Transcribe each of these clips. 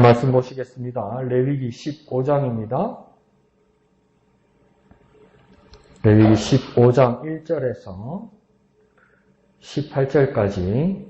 말씀 보시겠습니다. 레위기 15장입니다. 레위기 15장 1절에서 18절까지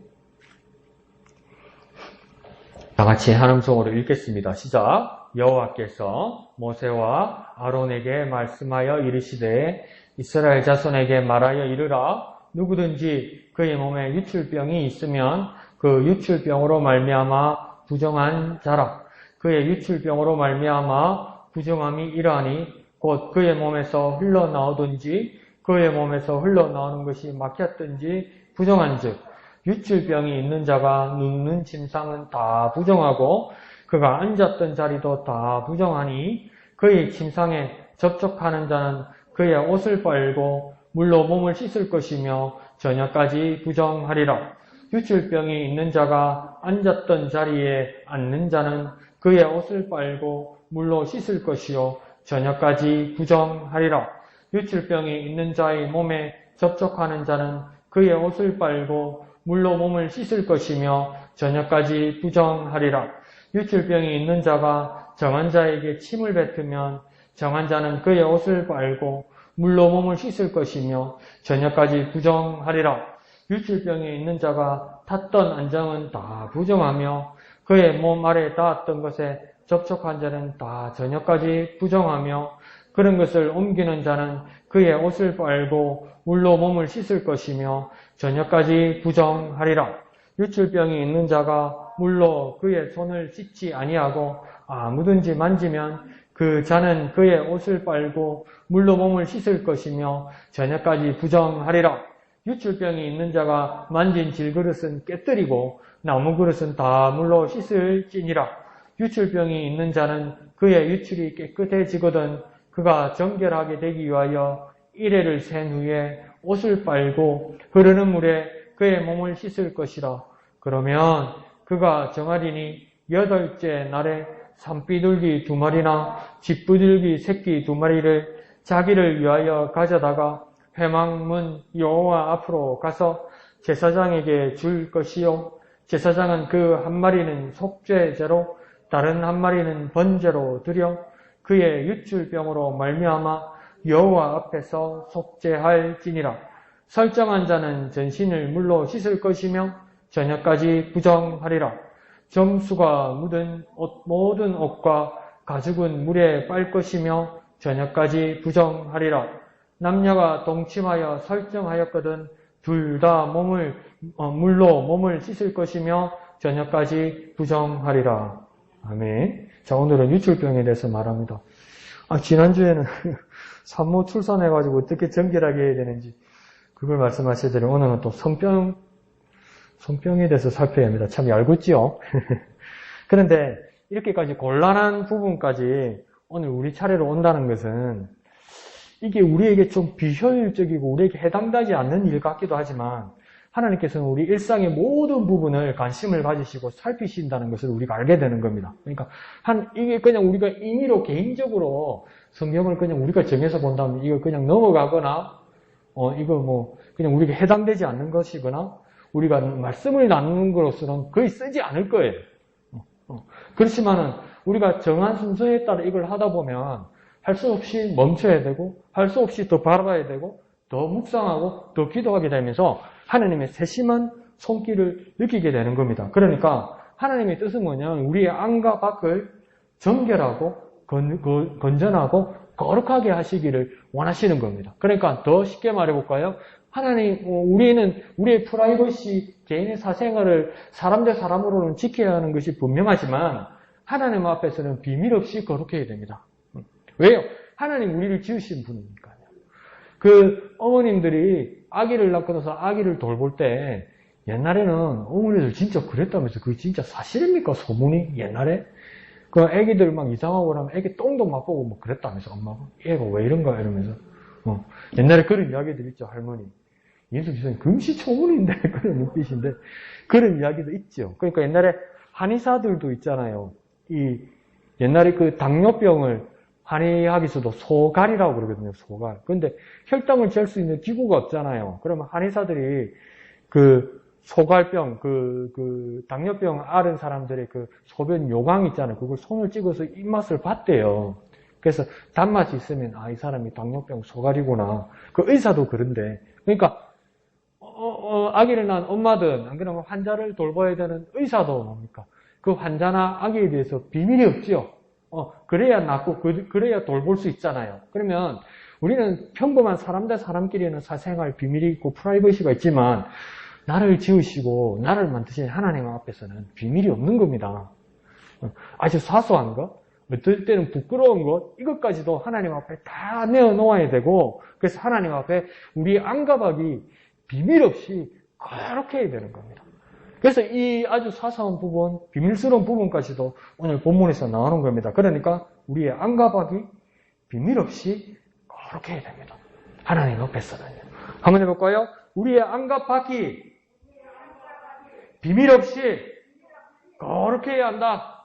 다 같이 한 음성으로 읽겠습니다. 시작. 여호와께서 모세와 아론에게 말씀하여 이르시되 이스라엘 자손에게 말하여 이르라. 누구든지 그의 몸에 유출병이 있으면 그 유출병으로 말미암아 부정한 자라. 그의 유출병으로 말미암아 부정함이 이러하니 곧 그의 몸에서 흘러나오든지 그의 몸에서 흘러나오는 것이 막혔든지 부정한즉 유출병이 있는 자가 눕는 침상은 다 부정하고 그가 앉았던 자리도 다 부정하니 그의 침상에 접촉하는 자는 그의 옷을 빨고 물로 몸을 씻을 것이며 저녁까지 부정하리라. 유출병이 있는 자가 앉았던 자리에 앉는 자는 그의 옷을 빨고 물로 씻을 것이요 저녁까지 부정하리라. 유출병이 있는 자의 몸에 접촉하는 자는 그의 옷을 빨고 물로 몸을 씻을 것이며 저녁까지 부정하리라. 유출병이 있는 자가 정한 자에게 침을 뱉으면 정한 자는 그의 옷을 빨고 물로 몸을 씻을 것이며 저녁까지 부정하리라. 유출병이 있는 자가 탔던 안장은 다 부정하며 그의 몸 아래 닿았던 것에 접촉한 자는 다 저녁까지 부정하며 그런 것을 옮기는 자는 그의 옷을 빨고 물로 몸을 씻을 것이며 저녁까지 부정하리라. 유출병이 있는 자가 물로 그의 손을 씻지 아니하고 아무든지 만지면 그 자는 그의 옷을 빨고 물로 몸을 씻을 것이며 저녁까지 부정하리라. 유출병이 있는 자가 만진 질그릇은 깨뜨리고 나무 그릇은 다 물로 씻을지니라. 유출병이 있는 자는 그의 유출이 깨끗해지거든 그가 정결하게 되기 위하여 이레를 센 후에 옷을 빨고 흐르는 물에 그의 몸을 씻을 것이라. 그러면 그가 정하리니 8째 날에 산비둘기 2마리나 쥐부들기 새끼 2마리를 자기를 위하여 가져다가 회막문 여호와 앞으로 가서 제사장에게 줄 것이요 제사장은 그 한 마리는 속죄제로 다른 한 마리는 번제로 드려 그의 유출병으로 말미암아 여호와 앞에서 속죄할지니라. 설정한 자는 전신을 물로 씻을 것이며 저녁까지 부정하리라. 점수가 묻은 모든 옷과 가죽은 물에 빨 것이며 저녁까지 부정하리라. 남녀가 동침하여 설정하였거든 둘 다 물로 몸을 씻을 것이며 저녁까지 부정하리라. 아멘. 자, 오늘은 유출병에 대해서 말합니다. 지난주에는 산모 출산해가지고 어떻게 정결하게 해야 되는지 그걸 말씀하시더니 오늘은 또 성병에 대해서 살펴야 합니다. 참 얄궂지요? 그런데 이렇게까지 곤란한 부분까지 오늘 우리 차례로 온다는 것은 이게 우리에게 좀 비효율적이고 우리에게 해당되지 않는 일 같기도 하지만 하나님께서는 우리 일상의 모든 부분을 관심을 가지시고 살피신다는 것을 우리가 알게 되는 겁니다. 그러니까 이게 그냥 우리가 임의로 개인적으로 성경을 그냥 우리가 정해서 본다면 이거 그냥 넘어가거나 이거 그냥 우리에게 해당되지 않는 것이거나 우리가 말씀을 나누는 것으로는 거의 쓰지 않을 거예요. 그렇지만은 우리가 정한 순서에 따라 이걸 하다 보면 할 수 없이 멈춰야 되고 할 수 없이 더 바라봐야 되고 더 묵상하고 더 기도하게 되면서 하나님의 세심한 손길을 느끼게 되는 겁니다. 그러니까 하나님의 뜻은 뭐냐면 우리의 안과 밖을 정결하고 건전하고 거룩하게 하시기를 원하시는 겁니다. 그러니까 더 쉽게 말해볼까요? 하나님, 우리는 우리의 프라이버시, 개인의 사생활을 사람 대 사람으로는 지켜야 하는 것이 분명하지만 하나님 앞에서는 비밀 없이 거룩해야 됩니다. 왜요? 하나님 우리를 지으신 분이니까요. 그 어머님들이 아기를 낳고 나서 아기를 돌볼 때 옛날에는 어머니들 진짜 그랬다면서 그게 진짜 사실입니까? 소문이? 옛날에? 그 애기들 막 이상하고 그러면 애기 똥도 맛보고 뭐 그랬다면서 엄마가. 얘가 왜 이런가 이러면서. 옛날에 그런 이야기들 있죠, 할머니. 예수 기사님 금시초문인데 그런 눈빛인데 그런 이야기도 있죠. 그러니까 옛날에 한의사들도 있잖아요. 옛날에 그 당뇨병을 한의학에서도 소갈이라고 그러거든요. 소갈. 근데 혈당을 잴 수 있는 기구가 없잖아요. 그러면 한의사들이 그 소갈병, 당뇨병 앓은 사람들의 그 소변 요강 있잖아요. 그걸 손을 찍어서 입맛을 봤대요. 그래서 단맛이 있으면, 이 사람이 당뇨병 소갈이구나. 그 의사도 그런데. 그러니까, 아기를 낳은 엄마든, 안 그러면 환자를 돌봐야 되는 의사도 뭡니까? 그 환자나 아기에 대해서 비밀이 없지요. 그래야 낫고, 그래야 돌볼 수 있잖아요. 그러면, 우리는 평범한 사람 대 사람끼리는 사생활 비밀이 있고 프라이버시가 있지만 나를 지으시고 나를 만드신 하나님 앞에서는 비밀이 없는 겁니다. 아주 사소한 것, 어떨 때는 부끄러운 것, 이것까지도 하나님 앞에 다 내어놓아야 되고 그래서 하나님 앞에 우리 안가박이 비밀 없이 그렇게 해야 되는 겁니다. 그래서 이 아주 사소한 부분, 비밀스러운 부분까지도 오늘 본문에서 나오는 겁니다. 그러니까 우리의 안가박이 비밀 없이 그렇게 해야 됩니다. 하나님 앞에서는요. 한번 해볼까요? 우리의 안가박이 비밀 없이 그렇게 해야 한다.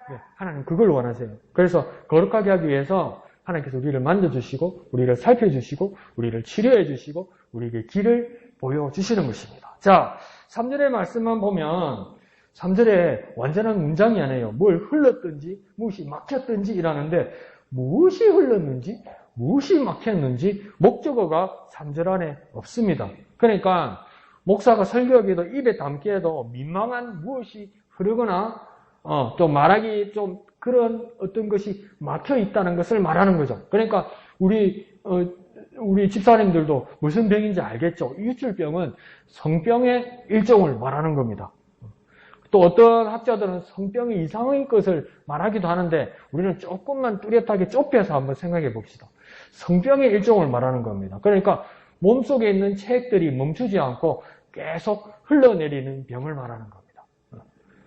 네, 하나님 그걸 원하세요. 그래서 거룩하게 하기 위해서 하나님께서 우리를 만져주시고 우리를 살펴주시고 우리를 치료해주시고 우리에게 길을 보여주시는 것입니다. 자, 3절의 말씀만 보면 3절에 완전한 문장이 아니에요. 뭘 흘렀든지 무엇이 막혔든지 이라는데 무엇이 흘렀는지 무엇이 막혔는지 목적어가 3절 안에 없습니다. 그러니까 목사가 설교하기에도 입에 담기에도 민망한 무엇이 흐르거나 또 말하기 좀 그런 어떤 것이 막혀 있다는 것을 말하는 거죠. 그러니까 우리 집사님들도 무슨 병인지 알겠죠. 유출병은 성병의 일종을 말하는 겁니다. 또 어떤 학자들은 성병의 이상의 것을 말하기도 하는데 우리는 조금만 뚜렷하게 좁혀서 한번 생각해 봅시다. 성병의 일종을 말하는 겁니다. 그러니까 몸속에 있는 체액들이 멈추지 않고 계속 흘러내리는 병을 말하는 겁니다.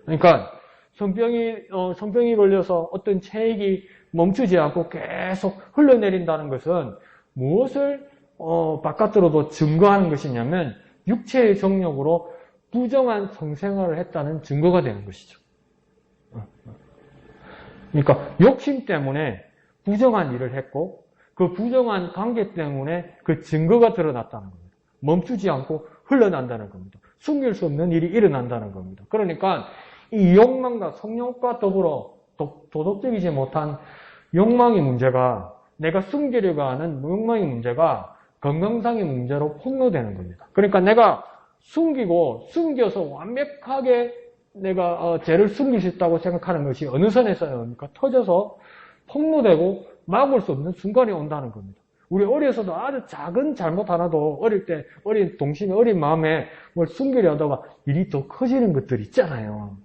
그러니까 성병이 걸려서 어떤 체액이 멈추지 않고 계속 흘러내린다는 것은 무엇을 바깥으로도 증거하는 것이냐면 육체의 정력으로 부정한 성생활을 했다는 증거가 되는 것이죠. 그러니까 욕심 때문에 부정한 일을 했고 그 부정한 관계 때문에 그 증거가 드러났다는 겁니다. 멈추지 않고 흘러난다는 겁니다. 숨길 수 없는 일이 일어난다는 겁니다. 그러니까 이 욕망과 성욕과 더불어 도덕적이지 못한 욕망의 문제가 내가 숨기려고 하는 욕망의 문제가 건강상의 문제로 폭로되는 겁니다. 그러니까 내가 숨겨서 완벽하게 내가 죄를 숨길 수 있다고 생각하는 것이 어느 선에서입니까? 터져서 폭로되고 막을 수 없는 순간이 온다는 겁니다. 우리 어려서도 아주 작은 잘못 하나도 어릴 때 어린 동심에 어린 마음에 뭘 숨기려 하다가 일이 더 커지는 것들이 있잖아요.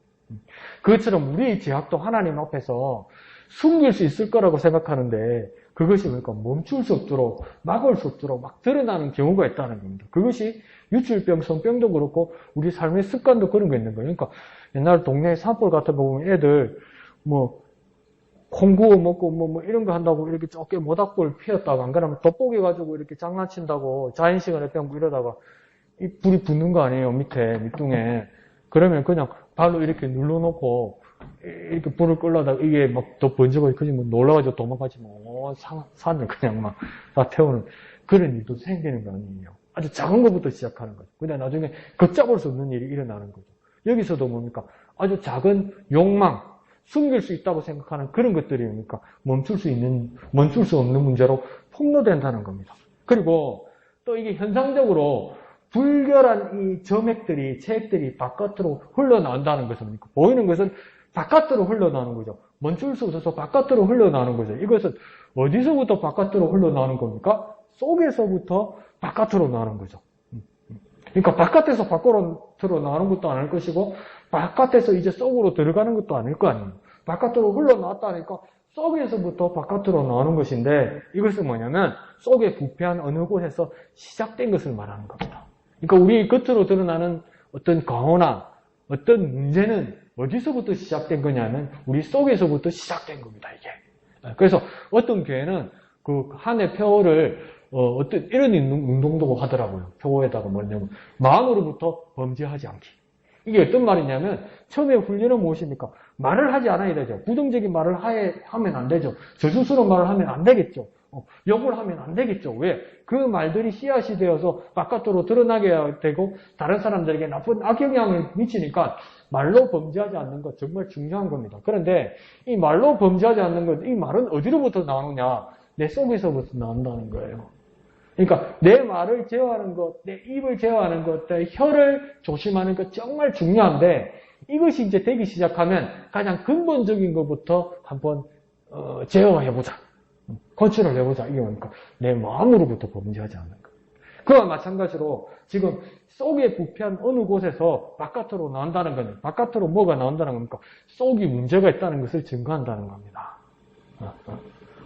그것처럼 우리의 죄악도 하나님 앞에서 숨길 수 있을 거라고 생각하는데 그것이 그러니까 멈출 수 없도록 막을 수 없도록 막 드러나는 경우가 있다는 겁니다. 그것이 유출병, 성병도 그렇고 우리 삶의 습관도 그런 거 있는 거예요. 그러니까 옛날 동네 산골 같은 거 보면 애들 콩 구워 먹고 이런 거 한다고 이렇게 좁게 모닥불 피웠다가 안 그러면 돋보기 가지고 이렇게 장난친다고 자연 시간에 빼고 이러다가 이 불이 붙는 거 아니에요. 밑둥에. 그러면 그냥 발로 이렇게 눌러놓고 이렇게 불을 끌려다가 이게 막 더 번지고 그러면 놀라가지고 도망가지 산을 그냥 막 다 태우는 그런 일도 생기는 거 아니에요. 아주 작은 것부터 시작하는 거죠. 근데 나중에 걷잡을 수 없는 일이 일어나는 거죠. 여기서도 뭡니까? 아주 작은 욕망, 숨길 수 있다고 생각하는 그런 것들이 뭡니까? 멈출 수 없는 문제로 폭로된다는 겁니다. 그리고 또 이게 현상적으로 불결한 이 점액들이, 체액들이 바깥으로 흘러나온다는 것은 뭡니까? 보이는 것은 바깥으로 흘러나오는 거죠. 멈출 수 없어서 바깥으로 흘러나오는 거죠. 이것은 어디서부터 바깥으로 흘러나오는 겁니까? 속에서부터 바깥으로 나오는 거죠. 그러니까 바깥에서 밖으로 나오는 것도 아닐 것이고 바깥에서 이제 속으로 들어가는 것도 아닐 거 아니에요. 바깥으로 흘러나왔다니까 속에서부터 바깥으로 나오는 것인데 이것은 뭐냐면 속에 부패한 어느 곳에서 시작된 것을 말하는 겁니다. 그러니까 우리 겉으로 드러나는 어떤 강호나 어떤 문제는 어디서부터 시작된 거냐면 우리 속에서부터 시작된 겁니다. 이게. 그래서 어떤 교회는 그 한 해 표어를 어떤 이런 운동도 하더라고요. 표어에다가 뭐냐면 마음으로부터 범죄하지 않기. 이게 어떤 말이냐면 처음에 훈련은 무엇입니까? 말을 하지 않아야 되죠. 부정적인 말을 하면 안 되죠. 저주스러운 말을 하면 안 되겠죠. 욕을 하면 안 되겠죠. 왜? 그 말들이 씨앗이 되어서 바깥으로 드러나게 되고 다른 사람들에게 나쁜 악영향을 미치니까 말로 범죄하지 않는 것 정말 중요한 겁니다. 그런데 이 말로 범죄하지 않는 것, 이 말은 어디로부터 나오느냐? 내 속에서부터 나온다는 거예요. 그러니까 내 말을 제어하는 것, 내 입을 제어하는 것, 내 혀를 조심하는 것 정말 중요한데 이것이 이제 되기 시작하면 가장 근본적인 것부터 한번 제어해보자. 컨트롤 해보자. 이게 뭡니까? 내 마음으로부터 범죄하지 않는 것. 그와 마찬가지로 지금 속에 부패한 어느 곳에서 바깥으로 나온다는 건 바깥으로 뭐가 나온다는 겁니까? 속이 문제가 있다는 것을 증거한다는 겁니다.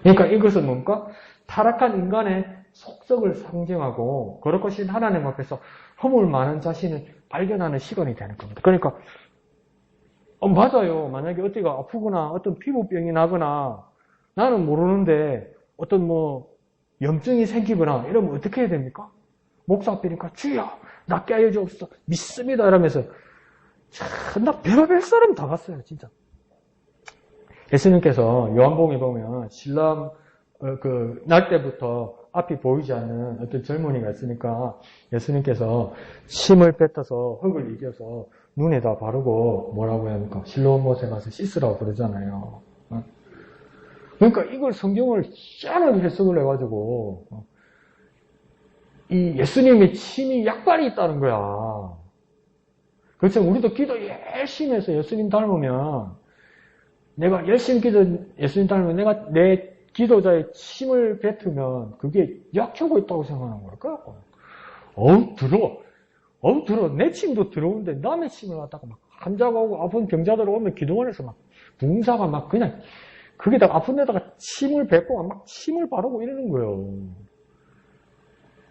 그러니까 이것은 뭡니까? 타락한 인간의 속성을 상징하고 거룩하신 하나님 앞에서 허물 많은 자신을 발견하는 시간이 되는 겁니다. 그러니까 맞아요. 만약에 어디가 아프거나 어떤 피부병이 나거나 나는 모르는데 어떤 염증이 생기거나 이러면 어떻게 해야 됩니까? 목사 앞이니까 주여 낫게 하여 주옵소서 믿습니다 이러면서 나 별의별 사람 다 봤어요. 진짜. 예수님께서 요한복음에 보면 신랑 날 때부터 앞이 보이지 않는 어떤 젊은이가 있으니까 예수님께서 침을 뱉어서 흙을 이겨서 눈에다 바르고 뭐라고 해야 합니까? 실로암 못에 가서 씻으라고 그러잖아요. 그러니까 이걸 성경을 희한하게 해석을 해가지고 이 예수님의 침이 약발이 있다는 거야. 그렇죠. 우리도 기도 열심히 해서 예수님 닮으면 내가 열심히 예수님 닮으면 내가 내 기도자의 침을 뱉으면 그게 약효가 있다고 생각하는 거야. 더러워. 내 침도 더러운데 남의 침을 갖다가 막 환자가 오고 아픈 병자들 오면 기도원에서 막 봉사가 막 그냥 거기다가 아픈 데다가 침을 뱉고 막 침을 바르고 이러는 거예요.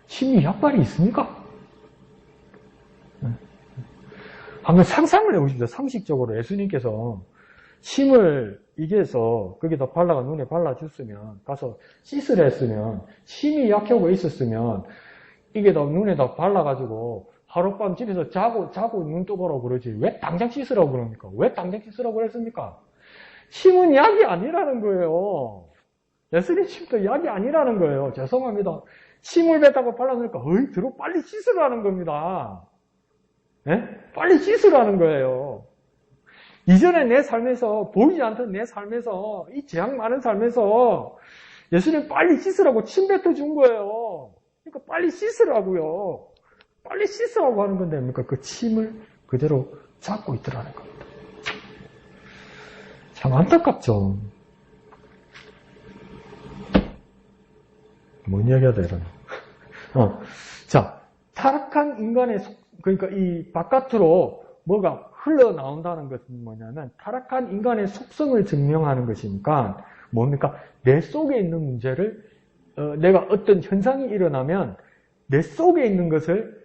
침이 약발이 있습니까? 한번 상상을 해보십시오. 상식적으로 예수님께서 침을 이겨서 거기다 발라가 눈에 발라줬으면 가서 씻으라 했으면 침이 약효가 있었으면 이게 다 눈에다 발라가지고 하룻밤 집에서 자고 눈 떠보라고 그러지 왜 당장 씻으라고 그럽니까? 왜 당장 씻으라고 그랬습니까? 침은 약이 아니라는 거예요. 예수님 침도 약이 아니라는 거예요. 죄송합니다. 침을 뱉다가 발라놓으니까 들어 빨리 씻으라는 겁니다. 네? 빨리 씻으라는 거예요. 이전에 내 삶에서 보이지 않던 내 삶에서 이 재앙 많은 삶에서 예수님 빨리 씻으라고 침 뱉어준 거예요. 그러니까 빨리 씻으라고요. 빨리 씻으라고 하는 건데 뭡니까? 그 침을 그대로 잡고 있더라는 겁니다. 참 안타깝죠. 뭔 이야기야 되나? 자, 타락한 인간의 그러니까 이 바깥으로 뭐가 흘러나온다는 것은 뭐냐면 타락한 인간의 속성을 증명하는 것이니까 뭡니까? 내 속에 있는 문제를 내가 어떤 현상이 일어나면 내 속에 있는 것을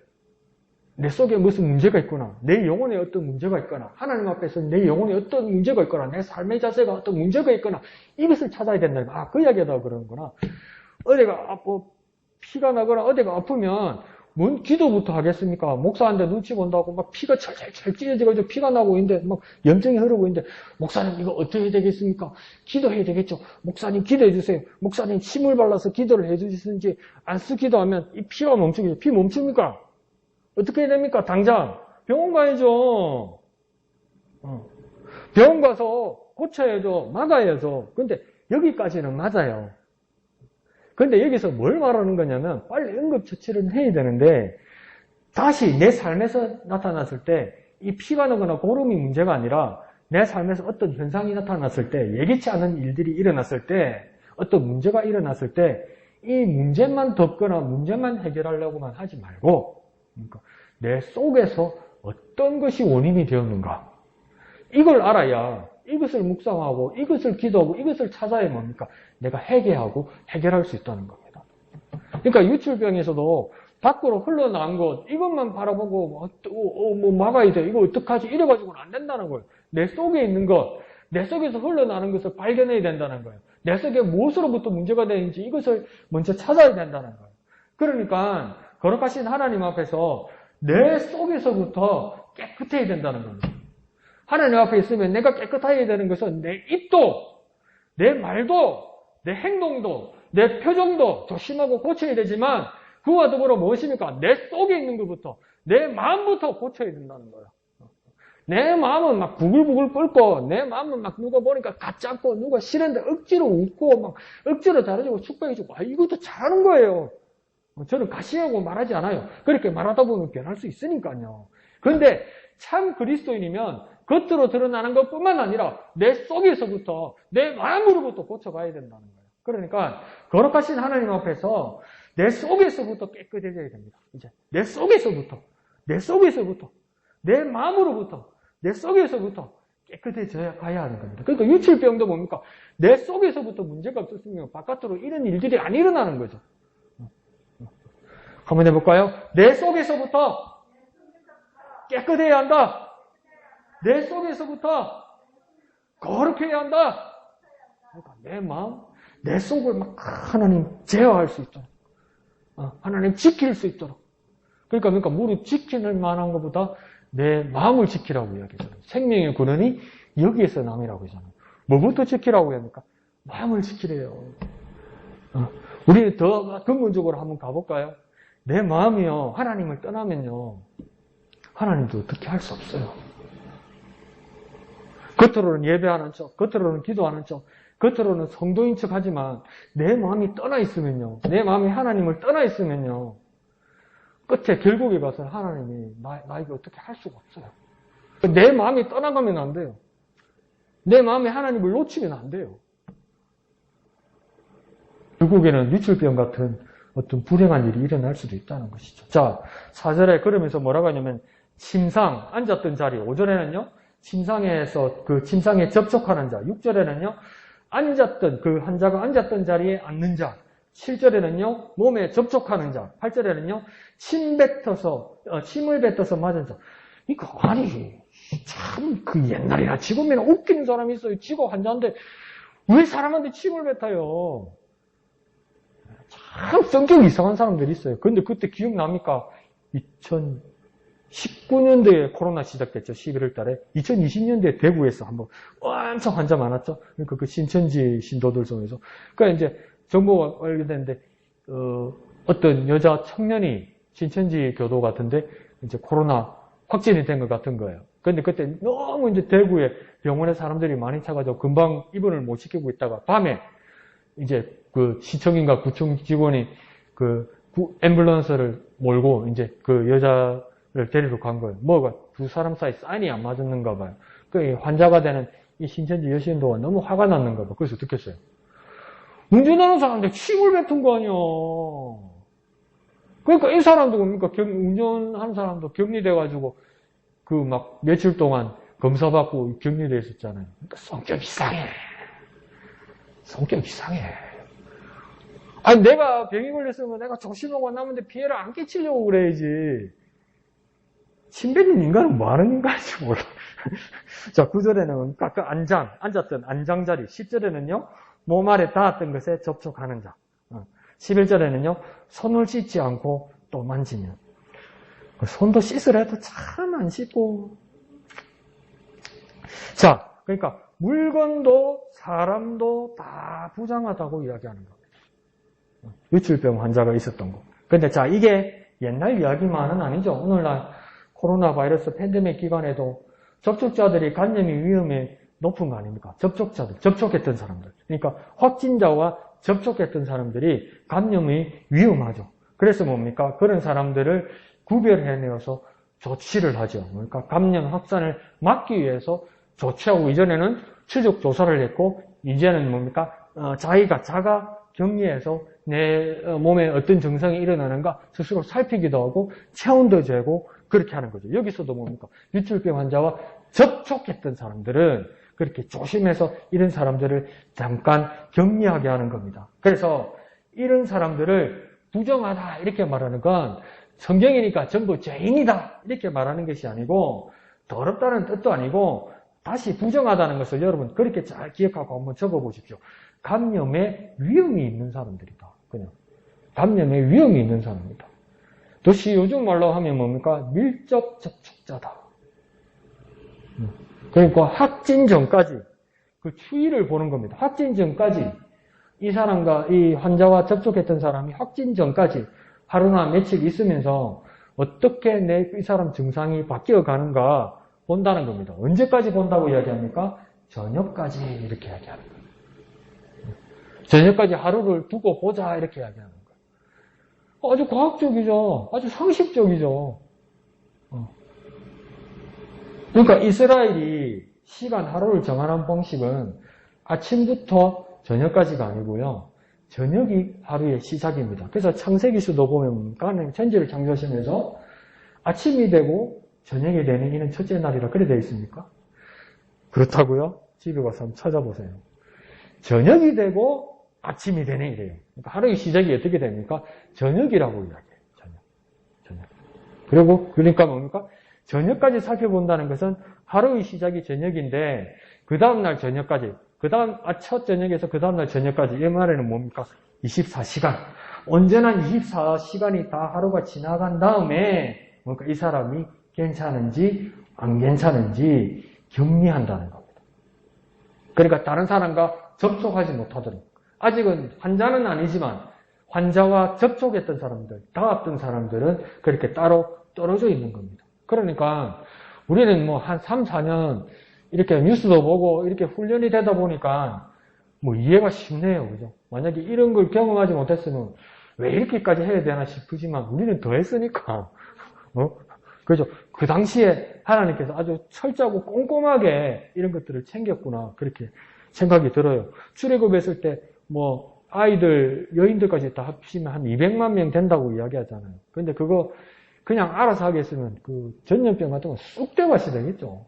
내 속에 무슨 문제가 있거나 내 영혼에 어떤 문제가 있거나 하나님 앞에서 내 영혼에 어떤 문제가 있거나 내 삶의 자세가 어떤 문제가 있거나 이것을 찾아야 된다. 그 이야기하다가 그러는구나. 어디가 피가 나거나 어디가 아프면 뭔 기도부터 하겠습니까? 목사한테 눈치 본다고 막 피가 철철철 찢어지고 피가 나고 있는데 막 염증이 흐르고 있는데 목사님 이거 어떻게 해야 되겠습니까? 기도해야 되겠죠. 목사님 기도해 주세요. 목사님 침을 발라서 기도를 해 주시든지 안 쓰 기도하면 이 피가 멈추겠죠. 피 멈춥니까? 어떻게 해야 됩니까? 당장 병원 가야죠. 병원 가서 고쳐야죠. 막아야죠. 근데 여기까지는 맞아요. 근데 여기서 뭘 말하는 거냐면 빨리 응급처치를 해야 되는데 다시 내 삶에서 나타났을 때 이 피가 나거나 고름이 문제가 아니라 내 삶에서 어떤 현상이 나타났을 때 예기치 않은 일들이 일어났을 때 어떤 문제가 일어났을 때 이 문제만 덮거나 문제만 해결하려고만 하지 말고 그러니까 내 속에서 어떤 것이 원인이 되었는가 이걸 알아야 이것을 묵상하고 이것을 기도하고 이것을 찾아야 뭡니까? 내가 회개하고 해결할 수 있다는 겁니다. 그러니까 유출병에서도 밖으로 흘러나온 것 이것만 바라보고 막아야 돼. 이거 어떡하지? 이래가지고는 안 된다는 거예요. 내 속에 있는 것, 내 속에서 흘러나오는 것을 발견해야 된다는 거예요. 내 속에 무엇으로부터 문제가 되는지 이것을 먼저 찾아야 된다는 거예요. 그러니까 거룩하신 하나님 앞에서 내 속에서부터 깨끗해야 된다는 겁니다. 하나님 앞에 있으면 내가 깨끗해야 되는 것은 내 입도, 내 말도, 내 행동도, 내 표정도 조심하고 고쳐야 되지만 그와 더불어 무엇입니까? 내 속에 있는 것부터, 내 마음부터 고쳐야 된다는 거야. 내 마음은 막 부글부글 끓고, 내 마음은 막 누가 보니까 가짜고, 누가 싫은데 억지로 웃고, 막 억지로 잘해주고, 축복해주고, 이것도 잘하는 거예요. 저는 가시하고 말하지 않아요. 그렇게 말하다 보면 변할 수 있으니까요. 그런데 참 그리스도인이면 겉으로 드러나는 것뿐만 아니라 내 속에서부터, 내 마음으로부터 고쳐가야 된다는 거예요. 그러니까 거룩하신 하나님 앞에서 내 속에서부터 깨끗해져야 됩니다. 이제 내 속에서부터, 내 마음으로부터, 내 속에서부터 깨끗해져야 가야 하는 겁니다. 그러니까 유출병도 뭡니까? 내 속에서부터 문제가 없었으면 바깥으로 이런 일들이 안 일어나는 거죠. 한번 해볼까요? 내 속에서부터 깨끗해야 한다. 내 속에서부터 거룩해야 한다. 그러니까 내 마음, 내 속을 막 하나님 제어할 수 있도록, 하나님 지킬 수 있도록. 그러니까 무릇 지킬 만한 것보다 내 마음을 지키라고 이야기하잖아요. 생명의 근원이 여기에서 남이라고 하잖아요. 뭐부터 지키라고 합니까? 마음을 지키래요. 우리는 더 근본적으로 한번 가볼까요? 내 마음이요, 하나님을 떠나면요, 하나님도 어떻게 할 수 없어요. 겉으로는 예배하는 척, 겉으로는 기도하는 척, 겉으로는 성도인 척 하지만 내 마음이 떠나 있으면요, 내 마음이 하나님을 떠나 있으면요, 끝에 결국에 가서 하나님이 나에게 어떻게 할 수가 없어요. 내 마음이 떠나가면 안 돼요. 내 마음에 하나님을 놓치면 안 돼요. 결국에는 유출병 같은 어떤 불행한 일이 일어날 수도 있다는 것이죠. 자, 4절에 그러면서 뭐라고 하냐면 침상, 앉았던 자리, 5절에는요, 침상에서 그 침상에 접촉하는 자, 6절에는요, 앉았던, 그 환자가 앉았던 자리에 앉는 자, 7절에는요, 몸에 접촉하는 자, 8절에는요, 침을 뱉어서 맞은 자. 이거, 아니, 참, 그 옛날이나 지금이나 웃기는 사람이 있어요. 지가 환자인데, 왜 사람한테 침을 뱉어요? 참 성격이 이상한 사람들이 있어요. 근데 그때 기억납니까? 2019년도에 코로나 시작됐죠. 11월 달에. 2020년도에 대구에서 한번 엄청 환자 많았죠. 그러니까 그 신천지 신도들 중에서. 그러니까 이제 정보가 알게 됐는데, 어떤 여자 청년이 신천지 교도 같은데, 이제 코로나 확진이 된 것 같은 거예요. 근데 그때 너무 이제 대구에 병원에 사람들이 많이 차가지고 금방 입원을 못 시키고 있다가 밤에 이제 그 시청인가 구청 직원이 그 앰뷸런스를 몰고 이제 그 여자를 데리러 간 거예요. 뭐가 두 사람 사이 사인이 안 맞았는가 봐요. 그 환자가 되는 이 신천지 여신도가 너무 화가 났는가 봐요. 그래서 어떻게 했어요? 운전하는 사람한테 침을 뱉은 거 아니야. 그러니까 이 사람도 뭡니까? 운전하는 사람도 격리돼가지고 그 막 며칠 동안 검사받고 격리돼 있었잖아요. 그러니까 성격 이상해. 아니, 내가 병이 걸렸으면 내가 조심하고 남한테 피해를 안 끼치려고 그래야지. 침 뱉는 인간은 뭐 하는 인간인지 몰라. 자, 9절에는 각각 앉았던 안장자리. 10절에는요, 몸 아래 닿았던 것에 접촉하는 자. 11절에는요, 손을 씻지 않고 또 만지면. 손도 씻으래도 참 안 씻고. 자, 그러니까 물건도 사람도 다 부정하다고 이야기하는 겁니다. 유출병 환자가 있었던 거. 근데 자, 이게 옛날 이야기만은 아니죠. 오늘날 코로나 바이러스 팬데믹 기간에도 접촉자들이 감염이 위험이 높은 거 아닙니까? 접촉했던 사람들. 그러니까 확진자와 접촉했던 사람들이 감염이 위험하죠. 그래서 뭡니까? 그런 사람들을 구별해내어서 조치를 하죠. 그러니까 감염 확산을 막기 위해서 조치하고, 이전에는 추적 조사를 했고, 이제는 뭡니까? 자가 격리해서 내 몸에 어떤 증상이 일어나는가 스스로 살피기도 하고, 체온도 재고, 그렇게 하는 거죠. 여기서도 뭡니까? 유출병 환자와 접촉했던 사람들은 그렇게 조심해서 이런 사람들을 잠깐 격리하게 하는 겁니다. 그래서 이런 사람들을 부정하다 이렇게 말하는 건 성경이니까 전부 죄인이다 이렇게 말하는 것이 아니고, 더럽다는 뜻도 아니고, 다시 부정하다는 것을 여러분 그렇게 잘 기억하고 한번 적어보십시오. 감염에 위험이 있는 사람들이다. 그냥 감염에 위험이 있는 사람이다. 도시 요즘 말로 하면 뭡니까? 밀접 접촉자다. 그러니까 확진 전까지 그 추이를 보는 겁니다. 확진 전까지 이 사람과 이 환자와 접촉했던 사람이 확진 전까지 하루나 며칠 있으면서 어떻게 이 사람 증상이 바뀌어 가는가 본다는 겁니다. 언제까지 본다고 이야기합니까? 저녁까지 이렇게 이야기하는 거예요. 저녁까지 하루를 두고 보자 이렇게 이야기하는 거예요. 아주 과학적이죠. 아주 상식적이죠. 그러니까 이스라엘이 시간 하루를 정하는 방식은 아침부터 저녁까지가 아니고요. 저녁이 하루의 시작입니다. 그래서 창세기수도 보면 천지를 창조하시면서 아침이 되고 저녁이 되는 이는 첫째 날이라 그래 되어 있습니까? 그렇다고요? 집에 가서 한번 찾아보세요. 저녁이 되고 아침이 되네 이래요. 그러니까 하루의 시작이 어떻게 됩니까? 저녁이라고 이야기해요. 저녁. 그리고 그러니까 뭡니까? 저녁까지 살펴본다는 것은 하루의 시작이 저녁인데 그 다음날 저녁까지 첫 저녁에서 그 다음날 저녁까지 이 말에는 뭡니까? 24시간. 언제나 24시간이 다 하루가 지나간 다음에 뭔가 이 사람이 괜찮은지 안 괜찮은지 격리한다는 겁니다. 그러니까 다른 사람과 접촉하지 못하도록. 아직은 환자는 아니지만 환자와 접촉했던 사람들, 닿았던 사람들은 그렇게 따로 떨어져 있는 겁니다. 그러니까 우리는 뭐 한 3, 4년 이렇게 뉴스도 보고 이렇게 훈련이 되다 보니까 뭐 이해가 쉽네요. 그죠? 만약에 이런 걸 경험하지 못했으면 왜 이렇게까지 해야 되나 싶으지만 우리는 더 했으니까. 그죠? 그 당시에 하나님께서 아주 철저하고 꼼꼼하게 이런 것들을 챙겼구나. 그렇게 생각이 들어요. 출애굽했을 때 뭐 아이들, 여인들까지 다 합치면 한 200만 명 된다고 이야기하잖아요. 근데 그거 그냥 알아서 하겠으면 그 전염병 같은 거 쑥대밭이 되겠죠.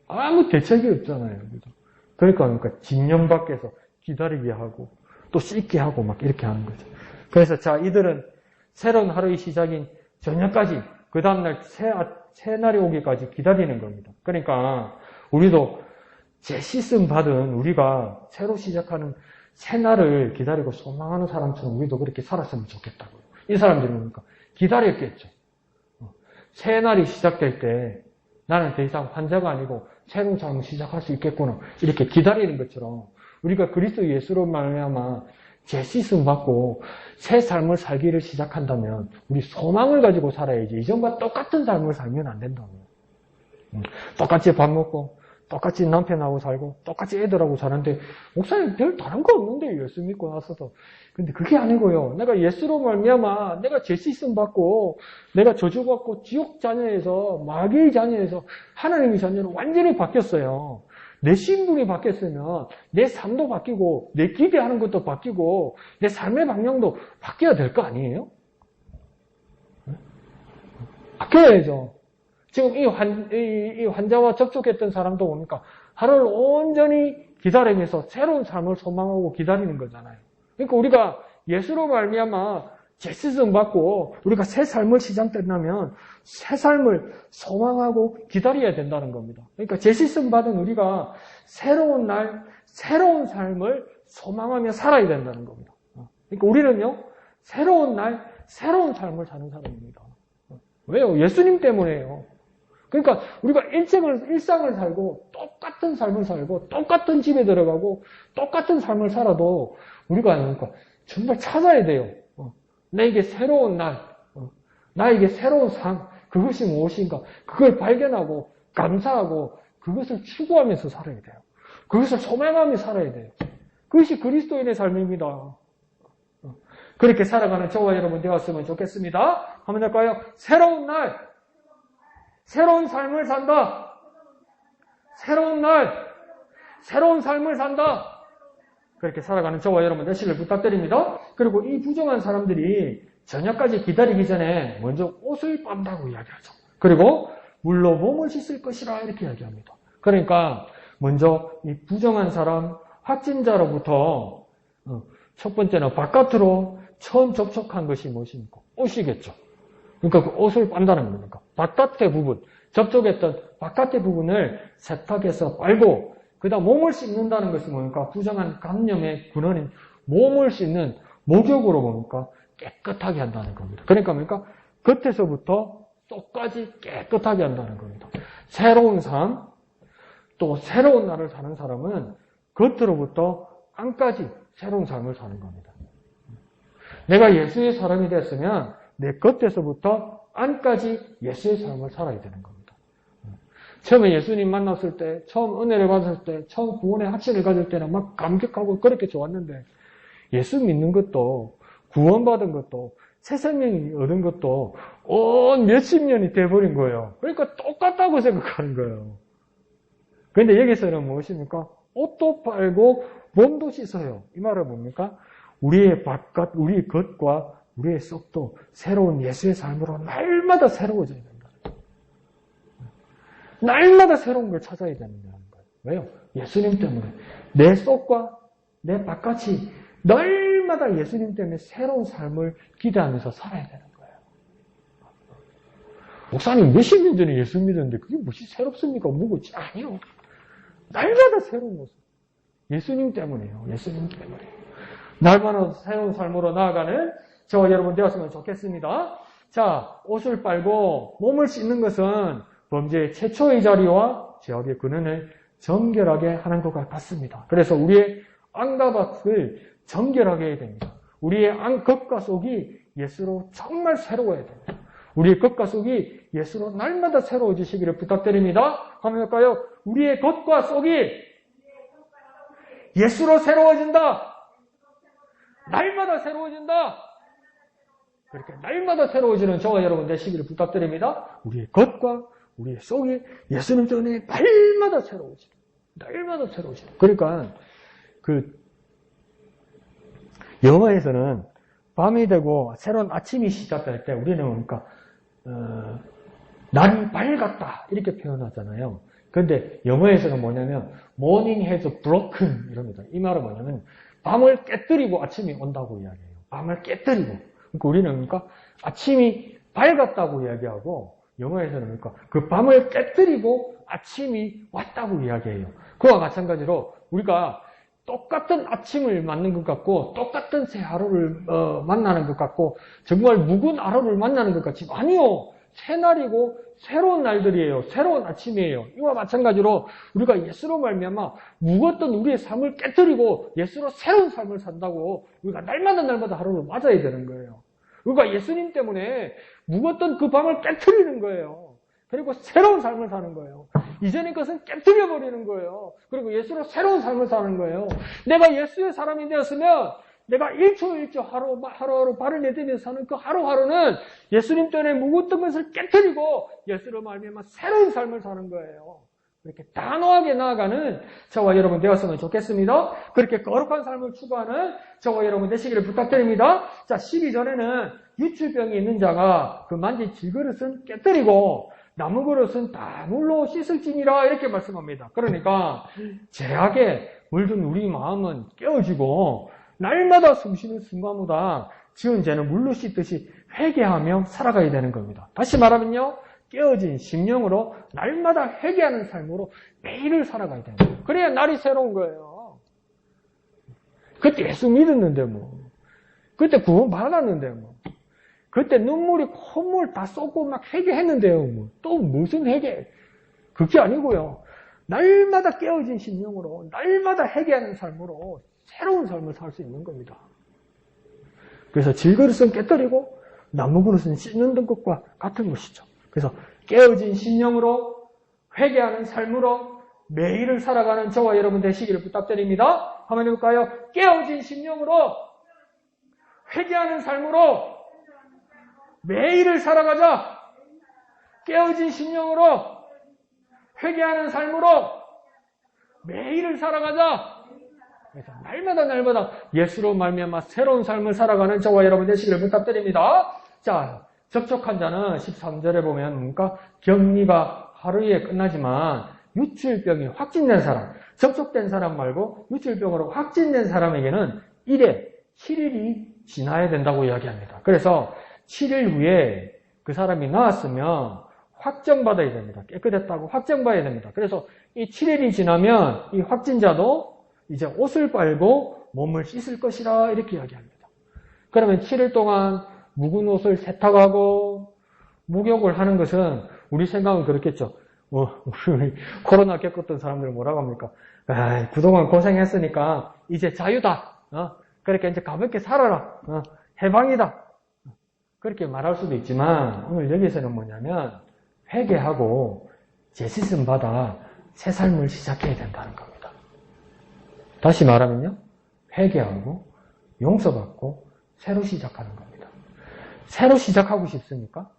아무 대책이 없잖아요. 그죠? 그러니까 진영 밖에서 기다리게 하고 또 씻게 하고 막 이렇게 하는 거죠. 그래서 자, 이들은 새로운 하루의 시작인 저녁까지 그 다음날 새 날이 오기까지 기다리는 겁니다. 그러니까 우리도 재씻음 받은 우리가 새로 시작하는 새 날을 기다리고 소망하는 사람처럼 우리도 그렇게 살았으면 좋겠다고요. 이 사람들은 그러니까 기다렸겠죠. 새 날이 시작될 때 나는 더 이상 환자가 아니고 새로운 삶을 시작할 수 있겠구나. 이렇게 기다리는 것처럼 우리가 그리스도 예수로 말미암아 재씻음 받고 새 삶을 살기를 시작한다면 우리 소망을 가지고 살아야지 이전과 똑같은 삶을 살면 안 된다고요. 똑같이 밥 먹고 똑같이 남편하고 살고 똑같이 애들하고 사는데 목사님 별 다른 거 없는데 예수 믿고 나서도. 근데 그게 아니고요. 내가 예수로 말미암아 내가 재씻음 받고 내가 저주받고 지옥 자녀에서 마귀의 자녀에서 하나님의 자녀로 완전히 바뀌었어요. 내 신분이 바뀌었으면 내 삶도 바뀌고 내 기대하는 것도 바뀌고 내 삶의 방향도 바뀌어야 될 거 아니에요? 바뀌어야죠. 지금 이 환자와 접촉했던 사람도 뭡니까? 하루를 온전히 기다리면서 새로운 삶을 소망하고 기다리는 거잖아요. 그러니까 우리가 예수로 말미암아 재씻음 받고 우리가 새 삶을 시작된다면 새 삶을 소망하고 기다려야 된다는 겁니다. 그러니까 재씻음 받은 우리가 새로운 날, 새로운 삶을 소망하며 살아야 된다는 겁니다. 그러니까 우리는요, 새로운 날, 새로운 삶을 사는 사람입니다. 왜요? 예수님 때문에요. 그러니까 우리가 일상을 살고 똑같은 삶을 살고 똑같은 집에 들어가고 똑같은 삶을 살아도 우리가 그러니까 정말 찾아야 돼요. 나에게 새로운 날, 나에게 새로운 삶, 그것이 무엇인가? 그걸 발견하고 감사하고 그것을 추구하면서 살아야 돼요. 그것을 소망하며 살아야 돼요. 그것이 그리스도인의 삶입니다. 그렇게 살아가는 저와 여러분 되었으면 좋겠습니다. 한번 할까요? 새로운 날, 새로운 삶을 산다. 새로운 날, 새로운 삶을 산다. 그렇게 살아가는 저와 여러분 되시길 부탁드립니다. 그리고 이 부정한 사람들이 저녁까지 기다리기 전에 먼저 옷을 빤다고 이야기하죠. 그리고 물로 몸을 씻을 것이라 이렇게 이야기합니다. 그러니까 먼저 이 부정한 사람, 확진자로부터 첫 번째는 바깥으로 처음 접촉한 것이 무엇입니까? 옷이겠죠. 그러니까 그 옷을 빤다는 겁니다. 바깥의 부분, 접촉했던 바깥의 부분을 세탁해서 빨고 그 다음 몸을 씻는다는 것은 뭡니까? 부정한 감염의 근원인 몸을 씻는 목욕으로 뭡니까? 깨끗하게 한다는 겁니다. 그러니까 뭡니까? 겉에서부터 속까지 깨끗하게 한다는 겁니다. 새로운 삶, 또 새로운 날을 사는 사람은 겉으로부터 안까지 새로운 삶을 사는 겁니다. 내가 예수의 사람이 됐으면 내 겉에서부터 안까지 예수의 삶을 살아야 되는 겁니다. 처음에 예수님 만났을 때, 처음 은혜를 받았을 때, 처음 구원의 확신을 가질 때는 막 감격하고 그렇게 좋았는데 예수 믿는 것도 구원받은 것도 새 생명이 얻은 것도 온 몇십 년이 돼버린 거예요. 그러니까 똑같다고 생각하는 거예요. 그런데 여기서는 무엇입니까? 옷도 빨고 몸도 씻어요. 이 말은 뭡니까? 우리의 바깥, 우리의 겉과 우리의 속도 새로운 예수의 삶으로 날마다 새로워져야 된다. 날마다 새로운 걸 찾아야 된다는 거예요. 왜요? 예수님 때문에. 내 속과 내 바깥이 날마다 예수님 때문에 새로운 삶을 기대하면서 살아야 되는 거예요. 목사님 몇십 년 전에 예수 믿었는데 그게 무엇이 새롭습니까? 뭐지? 아니요. 날마다 새로운 모습. 예수님 때문이에요. 예수님 때문에. 날마다 새로운 삶으로 나아가는 저와 여러분 되었으면 좋겠습니다. 자, 옷을 빨고 몸을 씻는 것은 범죄의 최초의 자리와 죄악의 근원을 정결하게 하는 것과 같습니다. 그래서 우리의 안과 밖을 정결하게 해야 됩니다. 우리의 겉과 속이 예수로 정말 새로워야 됩니다. 우리의 겉과 속이 예수로 날마다 새로워지시기를 부탁드립니다. 한번 할까요? 우리의 겉과 속이 예수로 새로워진다. 날마다 새로워진다. 그렇게 날마다 새로워지는 저와 여러분 되시기를 부탁드립니다. 우리의 겉과 우리의 속이 예수님 때문에 날마다 새로워지는. 날마다 새로워지는. 그러니까 영어에서는 밤이 되고 새로운 아침이 시작할 때 우리는 뭡니까? 날이 밝았다 이렇게 표현하잖아요. 그런데 영어에서는 뭐냐면 morning has broken 이럽니다. 이 말은 뭐냐면 밤을 깨뜨리고 아침이 온다고 이야기해요. 밤을 깨뜨리고. 그러니까 우리는 뭡니까? 아침이 밝았다고 이야기하고 영어에서는 뭡니까? 그 밤을 깨뜨리고 아침이 왔다고 이야기해요. 그와 마찬가지로 우리가 똑같은 아침을 맞는 것 같고 똑같은 새 하루를 만나는 것 같고 정말 묵은 하루를 만나는 것 같지 아니요. 새 날이고 새로운 날들이에요. 새로운 아침이에요. 이와 마찬가지로 우리가 예수로 말미암아 묵었던 우리의 삶을 깨뜨리고 예수로 새로운 삶을 산다고 우리가 날마다 하루를 맞아야 되는 거예요. 우리가 예수님 때문에 묵었던 그 밤을 깨뜨리는 거예요. 그리고 새로운 삶을 사는 거예요. 이전의 것은 깨뜨려버리는 거예요. 그리고 예수로 새로운 삶을 사는 거예요. 내가 예수의 사람이 되었으면 내가 1초 하루하루 발을 내딛으면서 사는 그 하루하루는 예수님 때문에 묵었던 것을 깨뜨리고 예수로 말미암아 새로운 삶을 사는 거예요. 그렇게 단호하게 나아가는 저와 여러분 되었으면 좋겠습니다. 그렇게 거룩한 삶을 추구하는 저와 여러분 되시기를 부탁드립니다. 자, 12절에는 유출병이 있는 자가 그 만진 질그릇은 깨뜨리고 나무 그릇은 다 물로 씻을지니라 이렇게 말씀합니다. 그러니까 죄악에 물든 우리 마음은 깨어지고 날마다 숨쉬는 순간마다 지은 죄는 물로 씻듯이 회개하며 살아가야 되는 겁니다. 다시 말하면요. 깨어진 심령으로 날마다 회개하는 삶으로 매일을 살아가야 되는 거예요. 그래야 날이 새로운 거예요. 그때 예수 믿었는데 뭐. 그때 구원 받았는데 뭐. 그때 눈물이 콧물 다 쏟고 막 회개했는데요. 뭐. 또 무슨 회개? 그게 아니고요. 날마다 깨어진 심령으로 날마다 회개하는 삶으로 새로운 삶을 살 수 있는 겁니다. 그래서 질그릇은 깨뜨리고 나무 그릇은 씻는 것과 같은 것이죠. 그래서 깨어진 심령으로 회개하는 삶으로 매일을 살아가는 저와 여러분 되시기를 부탁드립니다. 한번 해볼까요? 깨어진 심령으로 회개하는 삶으로 매일을 살아가자. 깨어진 심령으로 회개하는 삶으로 매일을 살아가자. 그래서 날마다 예수로 말미암아 새로운 삶을 살아가는 저와 여러분 되시기를 부탁드립니다. 자, 접촉한 자는 13절에 보면 뭡니까? 격리가 하루에 끝나지만 유출병이 확진된 사람, 접촉된 사람 말고 유출병으로 확진된 사람에게는 1회 7일이 지나야 된다고 이야기합니다. 그래서 7일 후에 그 사람이 나았으면 확정받아야 됩니다. 깨끗했다고 확정받아야 됩니다. 그래서 이 7일이 지나면 이 확진자도 이제 옷을 빨고 몸을 씻을 것이라 이렇게 이야기합니다. 그러면 7일 동안 묵은 옷을 세탁하고 목욕을 하는 것은 우리 생각은 그렇겠죠. 우리 코로나 겪었던 사람들은 뭐라고 합니까? 그동안 고생했으니까 이제 자유다. 그렇게 이제 가볍게 살아라. 해방이다. 그렇게 말할 수도 있지만 오늘 여기서는 뭐냐면 회개하고 재씻음 받아 새 삶을 시작해야 된다는 겁니다. 다시 말하면요. 회개하고 용서받고 새로 시작하는 겁니다. 새로 시작하고 싶습니까?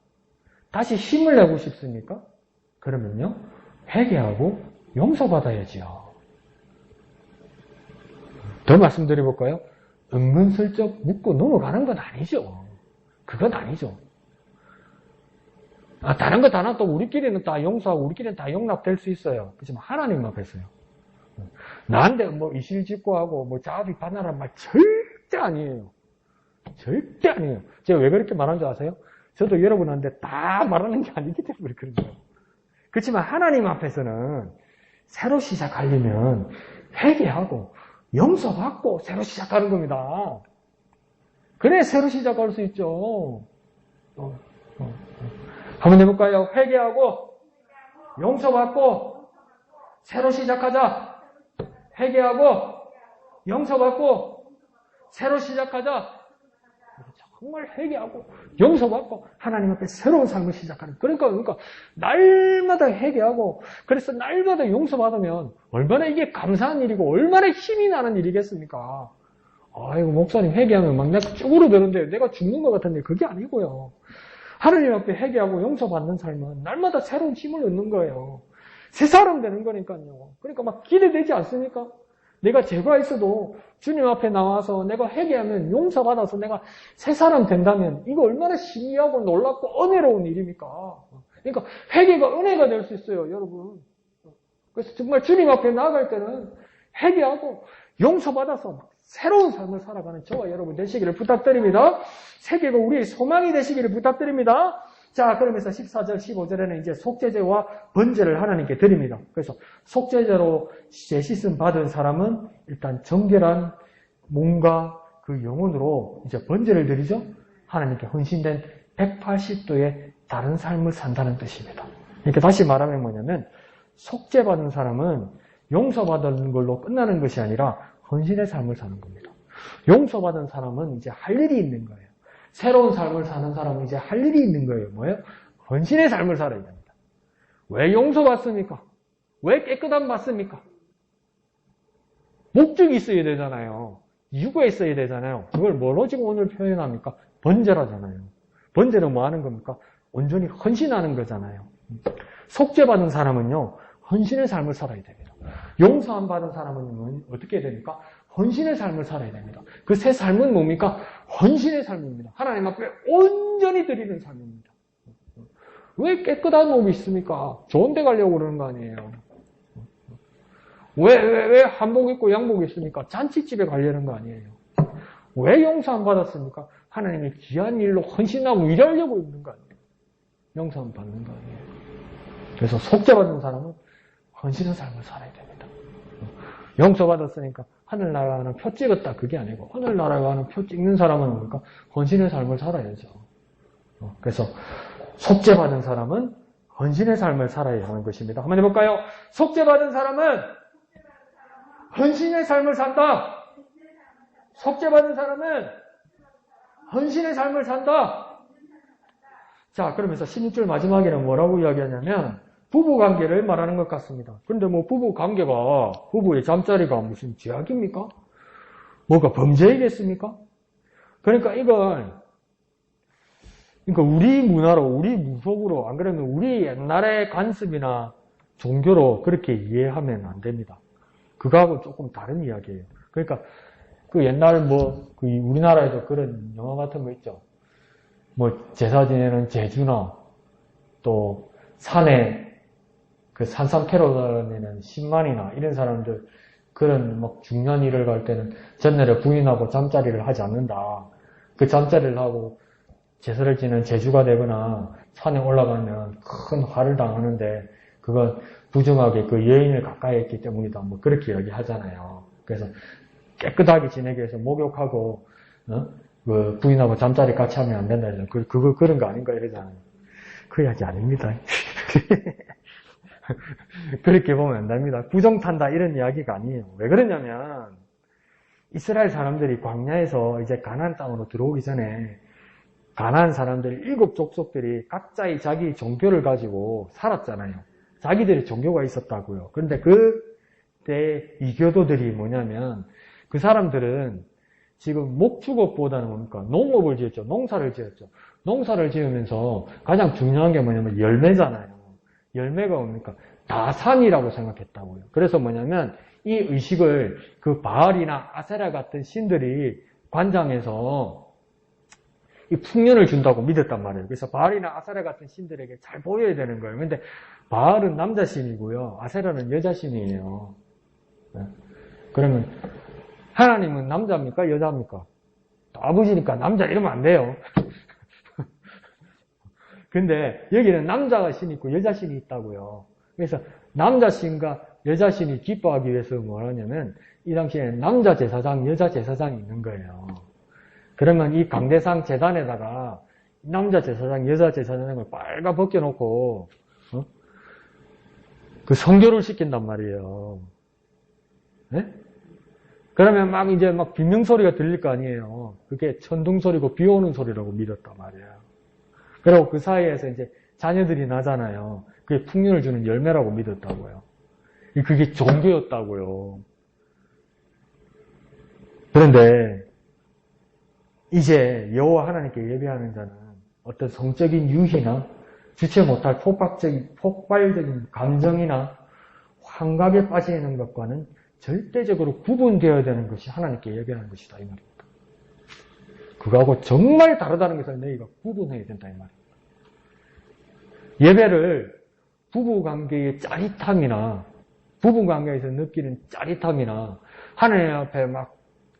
다시 힘을 내고 싶습니까? 그러면요. 회개하고 용서받아야지요. 더 말씀드려볼까요? 은근슬쩍 묻고 넘어가는 건 아니죠. 그건 아니죠. 다른 거 다 놔도 우리끼리는 다 용서하고 우리끼리는 다 용납될 수 있어요. 그렇지만 하나님 앞에서요. 나한테 뭐 이실직고하고 뭐 자비반하란 말 절대 아니에요. 절대 아니에요. 제가 왜 그렇게 말하는 줄 아세요? 저도 여러분한테 다 말하는 게 아니기 때문에 그런 거예요. 그렇지만 하나님 앞에서는 새로 시작하려면 회개하고 용서받고 새로 시작하는 겁니다. 그래 새로 시작할 수 있죠. 한번 해볼까요? 회개하고 용서받고 새로 시작하자. 회개하고 용서받고 새로 시작하자. 정말 회개하고 용서받고 하나님 앞에 새로운 삶을 시작하는. 그러니까 날마다 회개하고 그래서 날마다 용서받으면 얼마나 이게 감사한 일이고 얼마나 힘이 나는 일이겠습니까? 아이고 목사님 회개하면 막 내가 쭈그러드는데 내가 죽는 것 같은데 그게 아니고요. 하나님 앞에 회개하고 용서받는 삶은 날마다 새로운 힘을 얻는 거예요. 새 사람 되는 거니까요. 그러니까 막 기대되지 않습니까? 내가 죄가 있어도 주님 앞에 나와서 내가 회개하면 용서받아서 내가 새 사람 된다면 이거 얼마나 신기하고 놀랍고 은혜로운 일입니까? 그러니까 회개가 은혜가 될 수 있어요, 여러분. 그래서 정말 주님 앞에 나아갈 때는 회개하고 용서받아서 새로운 삶을 살아가는 저와 여러분 되시기를 부탁드립니다. 세계가 우리의 소망이 되시기를 부탁드립니다. 자, 그러면서 14절, 15절에는 이제 속죄제와 번제를 하나님께 드립니다. 그래서 속죄제로 재씻음 받은 사람은 일단 정결한 몸과 그 영혼으로 이제 번제를 드리죠. 하나님께 헌신된 180도의 다른 삶을 산다는 뜻입니다. 이렇게 다시 말하면 뭐냐면 속죄받은 사람은 용서받은 걸로 끝나는 것이 아니라 헌신의 삶을 사는 겁니다. 용서받은 사람은 이제 할 일이 있는 거예요. 새로운 삶을 사는 사람은 이제 할 일이 있는 거예요. 뭐예요? 헌신의 삶을 살아야 됩니다. 왜 용서받습니까? 왜 깨끗함 받습니까? 목적이 있어야 되잖아요. 이유가 있어야 되잖아요. 그걸 뭐로 지금 오늘 표현합니까? 번제라잖아요. 번제는 뭐 하는 겁니까? 온전히 헌신하는 거잖아요. 속죄받은 사람은요, 헌신의 삶을 살아야 됩니다. 용서함 받은 사람은 어떻게 해야 됩니까? 헌신의 삶을 살아야 됩니다. 그 새 삶은 뭡니까? 헌신의 삶입니다. 하나님 앞에 온전히 드리는 삶입니다. 왜 깨끗한 몸이 있습니까? 좋은 데 가려고 그러는 거 아니에요. 왜 한복 입고 양복 있습니까? 잔치집에 가려는 거 아니에요. 왜 용서함 받았습니까? 하나님의 귀한 일로 헌신하고 일하려고 있는 거 아니에요. 용서함 받는 거 아니에요. 그래서 속죄받은 사람은 헌신의 삶을 살아야 됩니다. 용서받았으니까 하늘나라는 표 찍었다 그게 아니고 하늘나라가는 표 찍는 사람은 뭡니까? 헌신의 삶을 살아야죠. 그래서 속죄받은 사람은 헌신의 삶을 살아야 하는 것입니다. 한번 해볼까요? 속죄받은 사람은 헌신의 삶을 산다. 속죄받은 사람은 헌신의 삶을 산다. 자, 그러면서 16절 마지막에는 뭐라고 이야기하냐면 부부관계를 말하는 것 같습니다. 그런데 뭐 부부관계가 부부의 잠자리가 무슨 죄악입니까? 뭐가 범죄이겠습니까? 그러니까 우리 문화로 우리 무속으로 안 그러면 우리 옛날의 관습이나 종교로 그렇게 이해하면 안 됩니다. 그거하고 조금 다른 이야기예요. 그러니까 그 옛날 그 우리나라에도 그런 영화 같은 거 있죠. 뭐 제사 지내는 제주나 또 산에 그 산삼 캐러 다니는 신만이나 이런 사람들 그런 막 중요한 일을 갈 때는 전날에 부인하고 잠자리를 하지 않는다. 그 잠자리를 하고 제사를 지는 제주가 되거나 산에 올라가면 큰 화를 당하는데 그건 부정하게 그 여인을 가까이 했기 때문이다. 뭐 그렇게 이야기하잖아요. 그래서 깨끗하게 지내기 위해서 목욕하고 그 부인하고 잠자리 같이 하면 안 된다. 그런 거 아닌가 이러잖아요. 그 이야기 아닙니다. 그렇게 보면 안 됩니다. 부정탄다 이런 이야기가 아니에요. 왜 그러냐면 이스라엘 사람들이 광야에서 이제 가나안 땅으로 들어오기 전에 가나안 사람들이 7 족속들이 각자의 자기 종교를 가지고 살았잖아요. 자기들의 종교가 있었다고요. 그런데 그때 이교도들이 뭐냐면 그 사람들은 지금 목축업보다는 뭡니까? 농업을 지었죠. 농사를 지었죠. 농사를 지으면서 가장 중요한 게 뭐냐면 열매잖아요. 열매가 뭡니까? 다산이라고 생각했다고요. 그래서 뭐냐면 이 의식을 그 바알이나 아세라 같은 신들이 관장해서 이 풍년을 준다고 믿었단 말이에요. 그래서 바알이나 아세라 같은 신들에게 잘 보여야 되는 거예요. 근데 바알은 남자 신이고요. 아세라는 여자 신이에요. 그러면 하나님은 남자입니까? 여자입니까? 아버지니까 남자 이러면 안 돼요. 근데 여기는 남자가 신이 있고 여자 신이 있다고요. 그래서 남자 신과 여자 신이 기뻐하기 위해서 뭘 하냐면 이 당시에는 남자 제사장, 여자 제사장이 있는 거예요. 그러면 이 강대상 제단에다가 남자 제사장, 여자 제사장을 빨가 벗겨놓고 그 성교를 시킨단 말이에요. 네? 그러면 막 이제 막 비명소리가 들릴 거 아니에요. 그게 천둥소리고 비 오는 소리라고 믿었단 말이에요. 그리고 그 사이에서 이제 자녀들이 나잖아요. 그게 풍년을 주는 열매라고 믿었다고요. 그게 종교였다고요. 그런데 이제 여호와 하나님께 예배하는 자는 어떤 성적인 유희나 주체 못할 폭발적인 감정이나 환각에 빠지는 것과는 절대적으로 구분되어야 되는 것이 하나님께 예배하는 것이다 이 말입니다. 그거하고 정말 다르다는 것을 너희가 구분해야 된다 이 말입니다. 예배를 부부관계의 짜릿함이나 부부관계에서 느끼는 짜릿함이나 하나님 앞에 막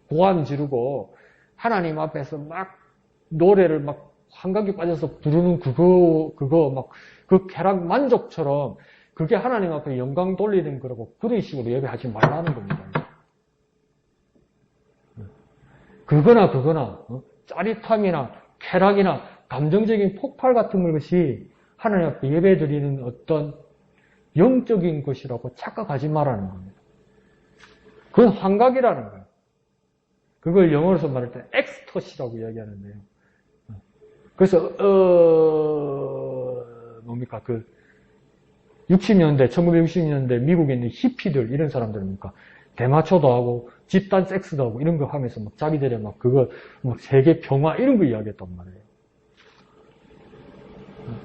고함 지르고 하나님 앞에서 막 노래를 막 환각에 빠져서 부르는 그거 막 그 쾌락 만족처럼 그게 하나님 앞에 영광 돌리는 거라고 그런 식으로 예배하지 말라는 겁니다. 그거나 짜릿함이나 쾌락이나 감정적인 폭발 같은 것이 하나님 앞에 예배 드리는 어떤 영적인 것이라고 착각하지 말라는 겁니다. 그건 환각이라는 거예요. 그걸 영어로서 말할 때 엑스터시라고 이야기하는데요. 그래서 뭡니까 60년대, 1960년대 미국에 있는 히피들 이런 사람들입니까? 대마초도 하고 집단 섹스도 하고 이런 거 하면서 막 자기들의 막 그거 막 세계 평화 이런 거 이야기했단 말이에요.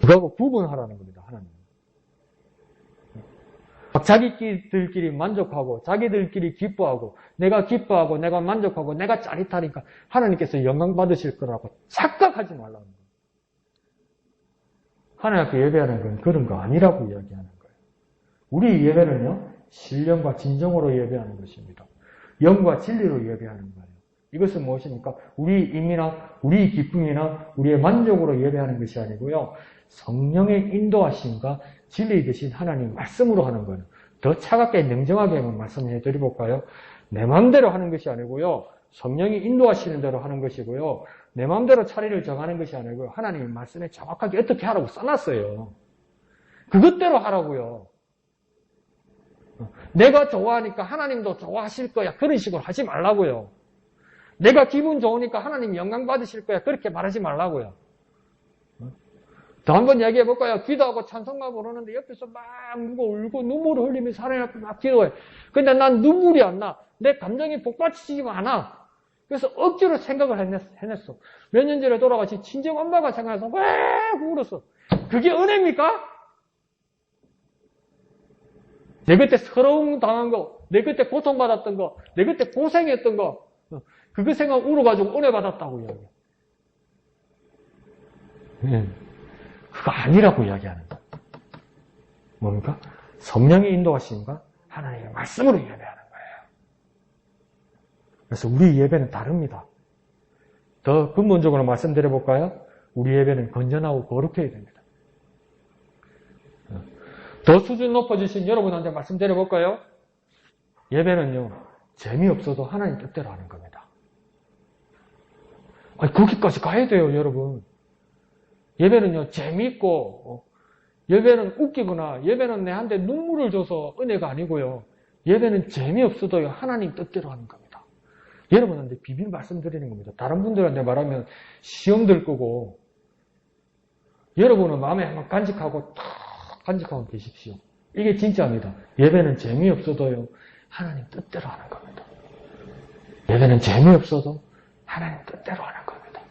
그거하고 구분하라는 겁니다. 하나님. 막 자기들끼리 만족하고 자기들끼리 기뻐하고 내가 기뻐하고 내가 만족하고 내가 짜릿하니까 하나님께서 영광 받으실 거라고 착각하지 말라는 거예요. 하나님 앞에 예배하는 건 그런 거 아니라고 이야기하는 거예요. 우리 예배는요, 신령과 진정으로 예배하는 것입니다. 영과 진리로 예배하는 거예요. 이것은 무엇입니까? 우리 임이나 우리 기쁨이나 우리의 만족으로 예배하는 것이 아니고요. 성령의 인도하심과 진리 되신 하나님 말씀으로 하는 거예요. 더 차갑게 냉정하게 한번 말씀해 드려볼까요? 내 마음대로 하는 것이 아니고요. 성령이 인도하시는 대로 하는 것이고요. 내 마음대로 차례를 정하는 것이 아니고요. 하나님의 말씀에 정확하게 어떻게 하라고 써놨어요. 그것대로 하라고요. 내가 좋아하니까 하나님도 좋아하실 거야. 그런 식으로 하지 말라고요. 내가 기분 좋으니까 하나님 영광 받으실 거야. 그렇게 말하지 말라고요. 더 한번 얘기해 볼까요? 기도하고 찬송가 부르는데 옆에서 막 누가 울고 눈물을 흘리면서 하나님 앞에 막 기도해. 근데 난 눈물이 안 나. 내 감정이 복받치지가 않아. 그래서 억지로 생각을 해냈어. 몇 년 전에 돌아가신 친정 엄마가 생각해서 왜 울었어. 그게 은혜입니까? 내 그때 서러움 당한 거, 내 그때 고통받았던 거, 내 그때 고생했던 거, 그거 생각 울어가지고 은혜 받았다고 이야기해. 그거 아니라고 이야기하는 거예요. 뭡니까? 성령의 인도하심과 하나님의 말씀으로 예배하는 거예요. 그래서 우리 예배는 다릅니다. 더 근본적으로 말씀드려볼까요? 우리 예배는 건전하고 거룩해야 됩니다. 더 수준 높아지신 여러분한테 말씀드려볼까요? 예배는요, 재미없어도 하나님 뜻대로 하는 겁니다. 아니, 거기까지 가야 돼요, 여러분. 예배는요, 재미있고, 예배는 웃기거나, 예배는 내한테 눈물을 줘서 은혜가 아니고요. 예배는 재미없어도요, 하나님 뜻대로 하는 겁니다. 여러분한테 비밀 말씀드리는 겁니다. 다른 분들한테 말하면 시험 들 거고, 여러분은 마음에 한번 간직하고 계십시오. 이게 진짜입니다. 예배는 재미없어도요, 하나님 뜻대로 하는 겁니다. 예배는 재미없어도 하나님 뜻대로 하는 겁니다.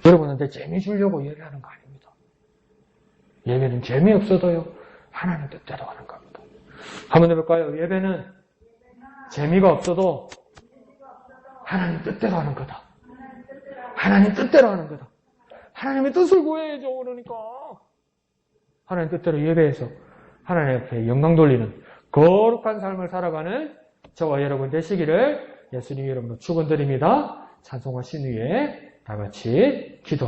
여러분한테 재미 주려고 예배하는 거 아닙니다. 예배는 재미없어도요, 하나님 뜻대로 하는 겁니다. 한번 해볼까요? 예배는 재미가 없어도 하나님 뜻대로 하는 거다. 하나님 뜻대로 하는 거다. 하나님의 뜻을 구해야죠. 그러니까 하나님 뜻대로 예배해서 하나님 앞에 영광 돌리는 거룩한 삶을 살아가는 저와 여러분 되시기를 예수님 이름으로 축원드립니다. 찬송하신 후에 다 같이 기도